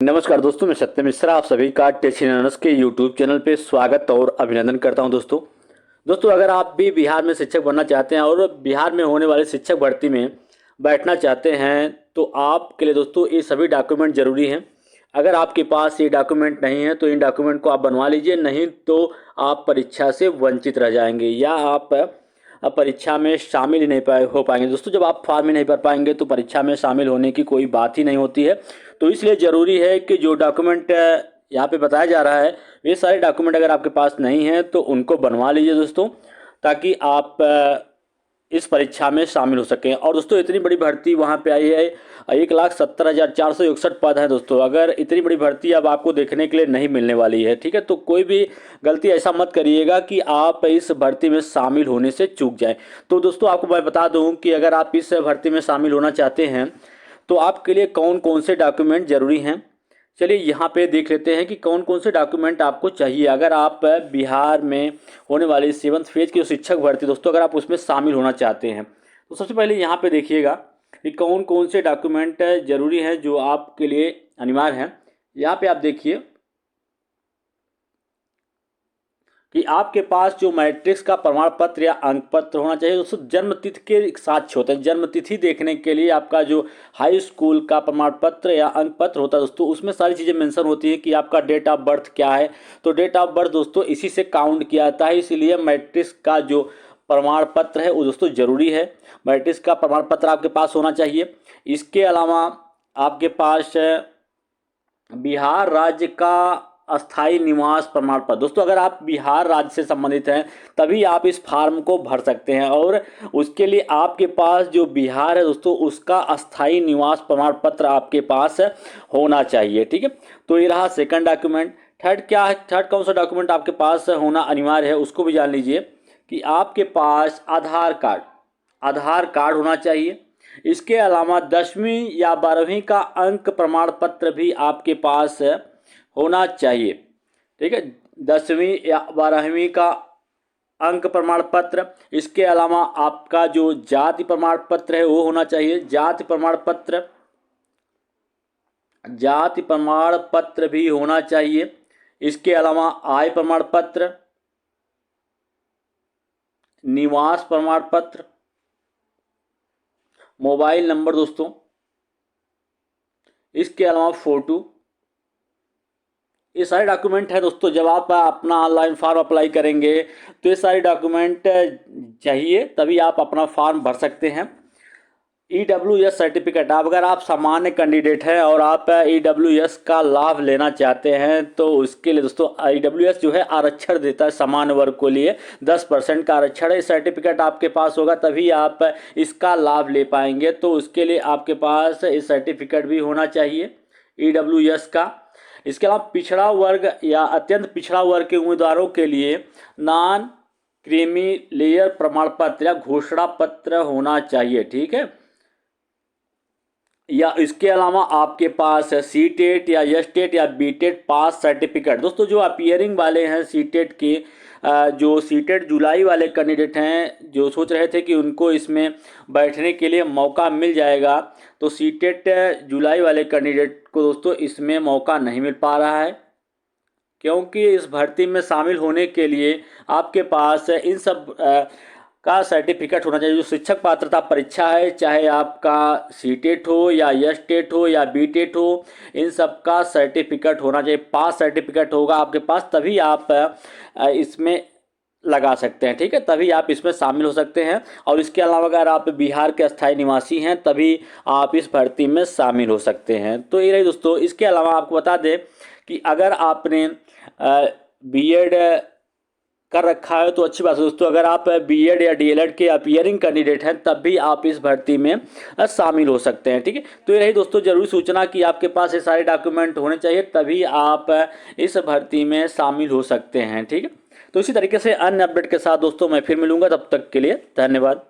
नमस्कार दोस्तों, मैं सत्य मिश्रा आप सभी का टेक्निशियन्स के यूट्यूब चैनल पे स्वागत और अभिनंदन करता हूं। दोस्तों अगर आप भी बिहार में शिक्षक बनना चाहते हैं और बिहार में होने वाली शिक्षक भर्ती में बैठना चाहते हैं तो आपके लिए दोस्तों ये सभी डॉक्यूमेंट ज़रूरी हैं। अगर आपके पास ये डॉक्यूमेंट नहीं है तो इन डॉक्यूमेंट को आप बनवा लीजिए, नहीं तो आप परीक्षा से वंचित रह जाएंगे या आप परीक्षा में शामिल ही नहीं हो पाएंगे। दोस्तों जब आप फॉर्म ही नहीं भर पाएंगे तो परीक्षा में शामिल होने की कोई बात ही नहीं होती है। तो इसलिए ज़रूरी है कि जो डॉक्यूमेंट यहाँ पे बताया जा रहा है ये सारे डॉक्यूमेंट अगर आपके पास नहीं है तो उनको बनवा लीजिए दोस्तों, ताकि आप इस परीक्षा में शामिल हो सकें। और दोस्तों इतनी बड़ी भर्ती वहाँ पे आई है, 1,70,461 पद है दोस्तों। अगर इतनी बड़ी भर्ती अब आपको देखने के लिए नहीं मिलने वाली है, ठीक है, तो कोई भी गलती ऐसा मत करिएगा कि आप इस भर्ती में शामिल होने से चूक जाएं। तो दोस्तों आपको मैं बता दूं कि अगर आप इस भर्ती में शामिल होना चाहते हैं तो आपके लिए कौन कौन से डॉक्यूमेंट ज़रूरी हैं, चलिए यहाँ पे देख लेते हैं कि कौन कौन से डॉक्यूमेंट आपको चाहिए अगर आप बिहार में होने वाली 7th फेज की जो शिक्षक भर्ती दोस्तों अगर आप उसमें शामिल होना चाहते हैं। तो सबसे पहले यहाँ पे देखिएगा कि कौन कौन से डॉक्यूमेंट ज़रूरी हैं जो आपके लिए अनिवार्य हैं। यहाँ पे आप देखिए कि आपके पास जो मैट्रिक्स का प्रमाण पत्र या अंक पत्र होना चाहिए दोस्तों। जन्म तिथि के साक्ष्य होते हैं, जन्म तिथि देखने के लिए आपका जो हाई स्कूल का प्रमाण पत्र या अंक पत्र होता है दोस्तों उसमें सारी चीज़ें मेंशन होती है कि आपका डेट ऑफ बर्थ क्या है। तो डेट ऑफ बर्थ दोस्तों इसी से काउंट किया जाता है, इसीलिए मैट्रिक्स का जो प्रमाण पत्र है वो दोस्तों ज़रूरी है। मैट्रिक्स का प्रमाण पत्र आपके पास होना चाहिए। इसके अलावा आपके पास बिहार राज्य का अस्थाई निवास प्रमाण पत्र दोस्तों, अगर आप बिहार राज्य से संबंधित हैं तभी आप इस फॉर्म को भर सकते हैं और उसके लिए आपके पास जो बिहार है दोस्तों उसका अस्थाई निवास प्रमाण पत्र आपके पास होना चाहिए, ठीक है। तो ये रहा सेकंड डॉक्यूमेंट। थर्ड कौन सा डॉक्यूमेंट आपके पास होना अनिवार्य है उसको भी जान लीजिए कि आपके पास आधार कार्ड होना चाहिए। इसके अलावा 10वीं या 12वीं का अंक प्रमाण पत्र भी आपके पास होना चाहिए, ठीक है, 10वीं या 12वीं का अंक प्रमाण पत्र। इसके अलावा आपका जो जाति प्रमाण पत्र है वो होना चाहिए, जाति प्रमाण पत्र भी होना चाहिए। इसके अलावा आय प्रमाण पत्र, निवास प्रमाण पत्र, मोबाइल नंबर दोस्तों, इसके अलावा फोटो, ये सारे डॉक्यूमेंट है दोस्तों। जब आप अपना ऑनलाइन फॉर्म अप्लाई करेंगे तो ये सारे डॉक्यूमेंट चाहिए, तभी आप अपना फॉर्म भर सकते हैं। EWS सर्टिफिकेट, अगर आप सामान्य कैंडिडेट हैं और आप EWS का लाभ लेना चाहते हैं तो उसके लिए दोस्तों EWS जो है आरक्षण देता है सामान्य वर्ग को लिए, 10% का आरक्षण है। इस सर्टिफिकेट आपके पास होगा तभी आप इसका लाभ ले पाएंगे, तो उसके लिए आपके पास इस सर्टिफिकेट भी होना चाहिए EWS का। इसके अलावा पिछड़ा वर्ग या अत्यंत पिछड़ा वर्ग के उम्मीदवारों के लिए नॉन क्रीमी लेयर प्रमाण पत्र या घोषणा पत्र होना चाहिए, ठीक है। या इसके अलावा आपके पास CTET या STET या BTET पास सर्टिफिकेट दोस्तों। जो अपीयरिंग वाले हैं CTET के, जो CTET जुलाई वाले कैंडिडेट हैं जो सोच रहे थे कि उनको इसमें बैठने के लिए मौका मिल जाएगा, तो CTET जुलाई वाले कैंडिडेट को दोस्तों इसमें मौका नहीं मिल पा रहा है, क्योंकि इस भर्ती में शामिल होने के लिए आपके पास इन सब का सर्टिफिकेट होना चाहिए। जो शिक्षक पात्रता परीक्षा है, चाहे आपका CTET हो या STET हो या BTET हो, इन सब का सर्टिफिकेट होना चाहिए। पास सर्टिफिकेट होगा आपके पास तभी आप इसमें लगा सकते हैं, ठीक है, तभी आप इसमें शामिल हो सकते हैं। और इसके अलावा अगर आप बिहार के अस्थायी निवासी हैं तभी आप इस भर्ती में शामिल हो सकते हैं। तो ये रही दोस्तों। इसके अलावा आपको बता दें कि अगर आपने BEd कर रखा है तो अच्छी बात है दोस्तों। अगर आप BEd या DLED के अपीयरिंग कैंडिडेट हैं तब भी आप इस भर्ती में शामिल हो सकते हैं, ठीक है। तो ये रही दोस्तों जरूरी सूचना कि आपके पास ये सारे डॉक्यूमेंट होने चाहिए तभी आप इस भर्ती में शामिल हो सकते हैं, ठीक है। तो इसी तरीके से अन्य अपडेट के साथ दोस्तों मैं फिर मिलूंगा, तब तक के लिए धन्यवाद।